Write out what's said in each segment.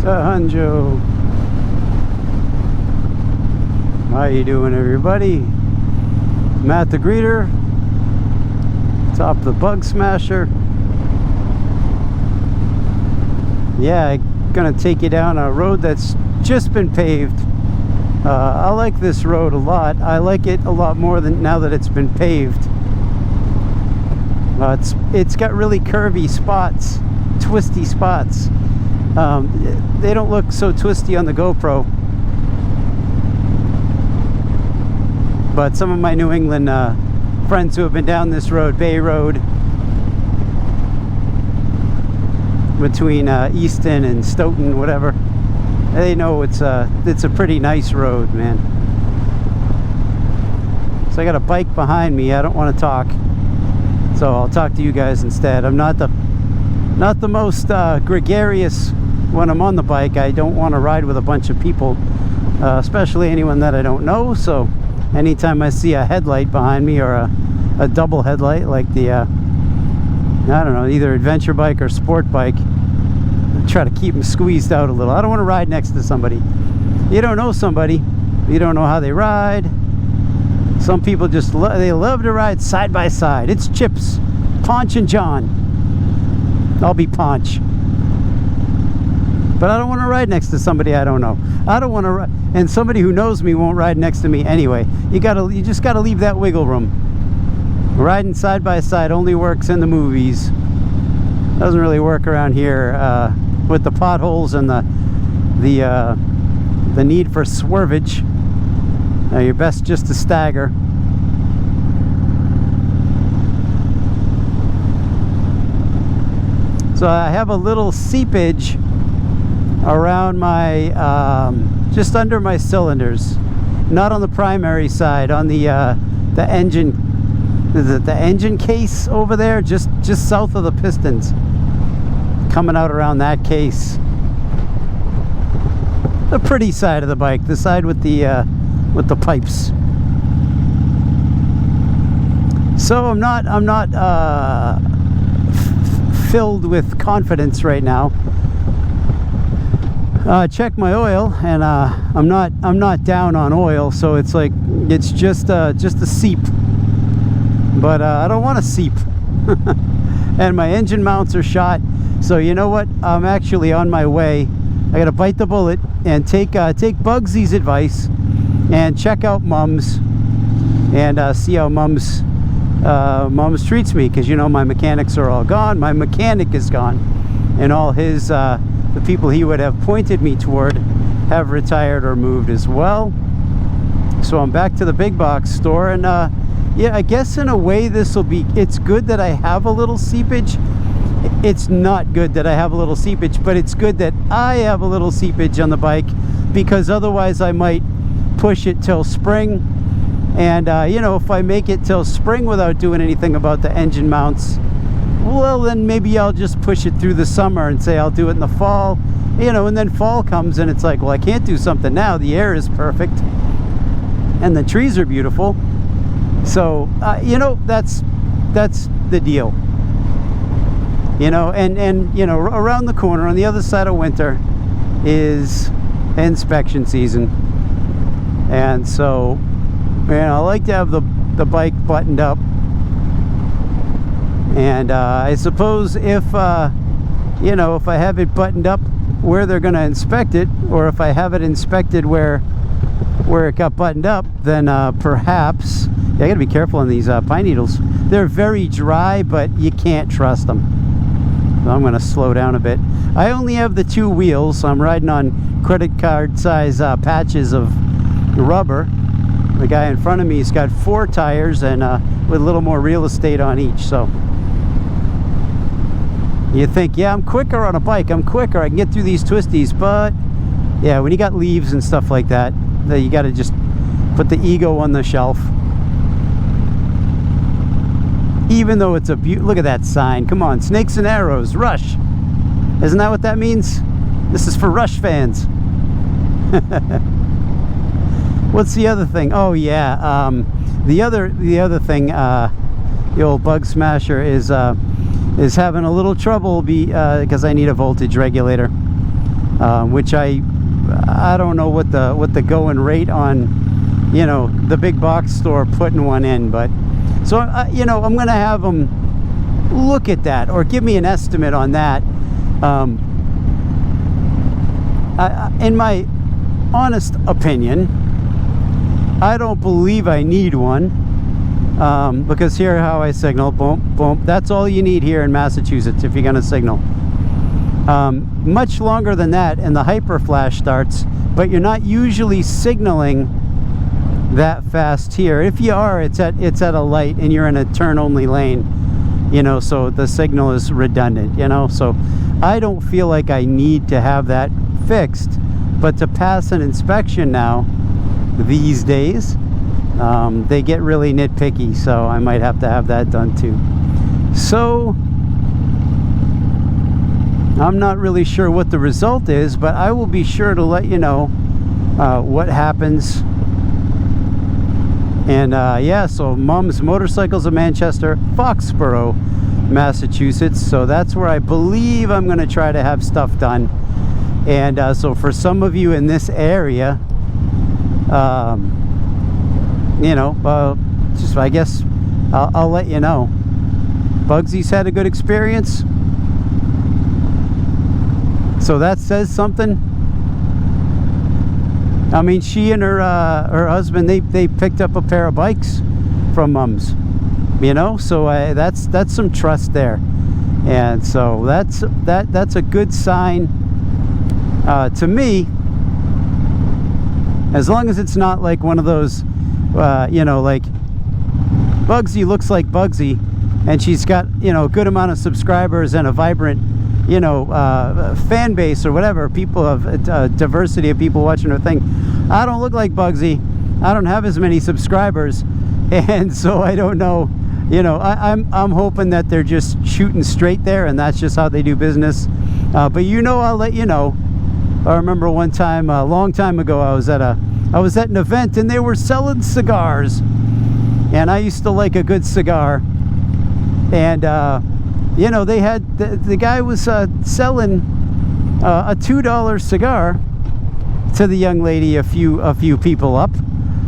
Hanjo. How you doing, everybody? Matt the Greeter, top of the Bug Smasher. Yeah, I'm gonna take you down a road that's just been paved. I like this road a lot. I like it a lot more than now that it's been paved. It's got really curvy spots, twisty spots. They don't look so twisty on the GoPro, but some of my New England friends who have been down this road, Bay Road, between Easton and Stoughton, whatever, they know it's a pretty nice road, man. So I got a bike behind me. I don't want to talk, so I'll talk to you guys instead. I'm not the most gregarious when I'm on the bike. I don't want to ride with a bunch of people, especially anyone that I don't know. So anytime I see a headlight behind me, or a double headlight like the I don't know, either adventure bike or sport bike, I try to keep them squeezed out a little. I don't want to ride next to somebody. You don't know somebody, you don't know how they ride. Some people just they love to ride side by side. It's Chips, Ponch and John. I'll be Ponch, but I don't want to ride next to somebody I don't know. I don't want to ride, and somebody who knows me won't ride next to me anyway. You just gotta leave that wiggle room. Riding side by side only works in the movies. Doesn't really work around here with the potholes and the need for swervage. You're best just to stagger. So I have a little seepage around my just under my cylinders, not on the primary side, on the engine. Is it the engine case over there, just south of the pistons, coming out around that case? The pretty side of the bike, the side with the pipes. So I'm not filled with confidence right now. Check my oil, and I'm not down on oil, so it's like it's just a seep. But I don't want to seep. And my engine mounts are shot, so you know what, I'm actually on my way. I gotta bite the bullet and take Bugsy's advice and check out Mums and see how Mums treats me, because you know my mechanics are all gone. My mechanic is gone, and all his the people he would have pointed me toward have retired or moved as well. So I'm back to the big box store, and yeah, I guess in a way it's good that I have a little seepage. It's not good that I have a little seepage, but it's good that I have a little seepage on the bike, because otherwise I might push it till spring. And you know, if I make it till spring without doing anything about the engine mounts, well, then maybe I'll just push it through the summer and say I'll do it in the fall, you know. And then fall comes and it's like, well, I can't do something now. The air is perfect and the trees are beautiful. So you know, that's the deal, you know. And you know, around the corner on the other side of winter is inspection season, and so, you know, I like to have the bike buttoned up. And I suppose if you know, if I have it buttoned up where they're going to inspect it, or if I have it inspected where it got buttoned up, then perhaps, yeah, I gotta be careful on these pine needles. They're very dry, but you can't trust them. So I'm gonna slow down a bit. I only have the 2 wheels, so I'm riding on credit card size patches of rubber. The guy in front of me's got 4 tires, and with a little more real estate on each. So you think, yeah, I'm quicker on a bike, I'm quicker, I can get through these twisties. But yeah, when you got leaves and stuff like that, you got to just put the ego on the shelf. Even though it's a look at that sign. Come on, Snakes and Arrows, Rush. Isn't that what that means? This is for Rush fans. What's the other thing? Oh yeah, the other thing, the old Bug Smasher is having a little trouble because I need a voltage regulator. which I don't know what the going rate on, you know, the big box store putting one in. But so you know, I'm gonna have them look at that or give me an estimate on that. In my honest opinion, I don't believe I need one, because here how I signal, boom, boom, that's all you need here in Massachusetts if you're going to signal. Much longer than that and the hyper flash starts, but you're not usually signaling that fast here. If you are, it's at a light and you're in a turn only lane, you know, so the signal is redundant, you know. So I don't feel like I need to have that fixed, but to pass an inspection now these days, they get really nitpicky, so I might have to have that done too. So I'm not really sure what the result is, but I will be sure to let you know what happens. And yeah, so Mom's Motorcycles of Manchester, Foxborough, Massachusetts. So that's where I believe I'm going to try to have stuff done. And so for some of you in this area, you know, just I guess I'll let you know. Bugsy's had a good experience, so that says something. I mean, she and her husband, they picked up a pair of bikes from Mom's, you know, so that's some trust there. And so that's a good sign to me, as long as it's not like one of those you know, like Bugzy looks like Bugzy and she's got, you know, a good amount of subscribers and a vibrant, you know, fan base or whatever, people have diversity of people watching her thing. I don't look like Bugzy. I don't have as many subscribers, and so I don't know, you know, I'm hoping that they're just shooting straight there and that's just how they do business. But you know, I'll let you know. I remember one time, a long time ago, I was at an event and they were selling cigars, and I used to like a good cigar. And you know, they had the guy was selling a $2 cigar to the young lady a few people up.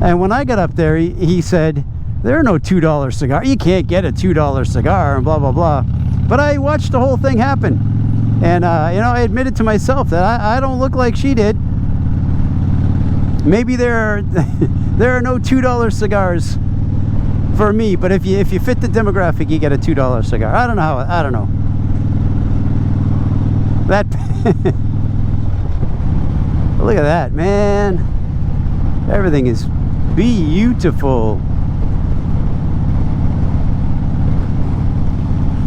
And when I got up there, he said, "There are no $2 cigars. You can't get a $2 cigar," and blah blah blah. But I watched the whole thing happen, and you know, I admitted to myself that I don't look like she did. Maybe there are no $2 cigars for me, but if you fit the demographic, you get a $2 cigar. I don't know. That look at that, man. Everything is beautiful.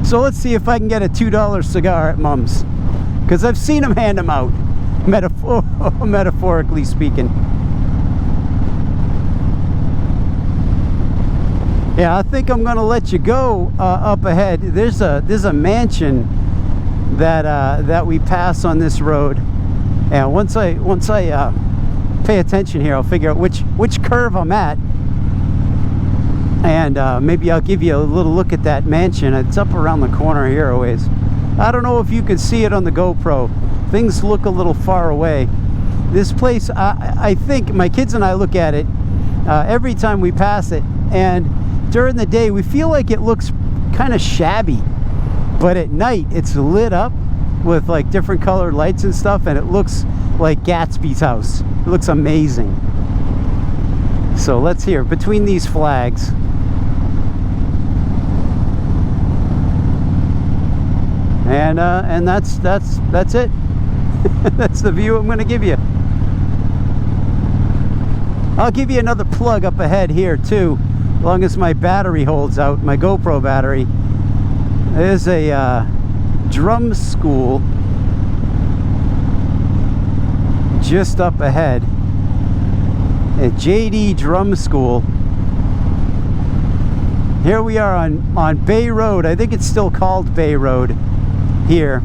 So let's see if I can get a $2 cigar at Mom's, because I've seen them hand them out, metaphorically speaking. Yeah, I think I'm gonna let you go up ahead. There's a mansion that we pass on this road, and once I pay attention here, I'll figure out which curve I'm at, and maybe I'll give you a little look at that mansion. It's up around the corner here a ways. I don't know if you can see it on the GoPro. Things look a little far away. This place, I think my kids and I look at it every time we pass it, and during the day we feel like it looks kind of shabby, but at night it's lit up with like different colored lights and stuff, and it looks like Gatsby's house. It looks amazing. So let's hear between these flags. And that's it. That's the view I'm going to give you. I'll give you another plug up ahead here too, as long as my battery holds out, my GoPro battery. There's a drum school just up ahead, a JD Drum School. Here we are on Bay Road. I think it's still called Bay Road here.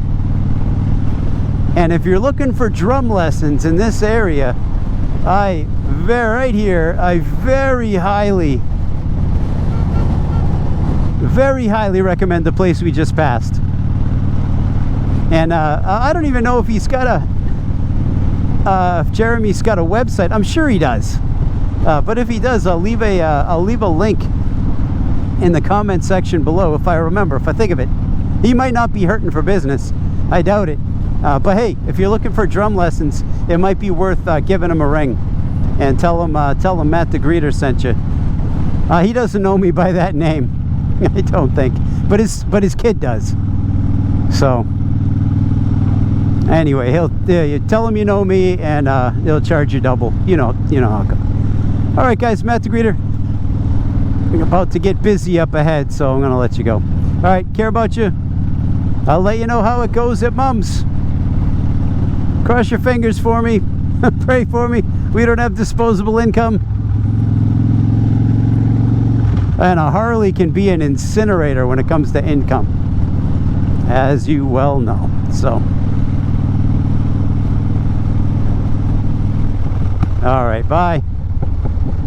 And if you're looking for drum lessons in this area, right here, I very highly recommend the place we just passed. And I don't even know if he's got if Jeremy's got a website. I'm sure he does. But if he does, I'll leave a link in the comment section below if I remember, if I think of it. He might not be hurting for business. I doubt it. But hey, if you're looking for drum lessons, it might be worth giving him a ring and tell him Matt the Greeter sent you. He doesn't know me by that name. I don't think, but his kid does. So anyway, you tell him you know me, and he'll charge you double. You know how it goes. All right, guys, Matt the Greeter. I'm about to get busy up ahead, so I'm gonna let you go. All right, care about you. I'll let you know how it goes at Mom's. Cross your fingers for me. Pray for me. We don't have disposable income. And a Harley can be an incinerator when it comes to income, as you well know. So, all right, bye.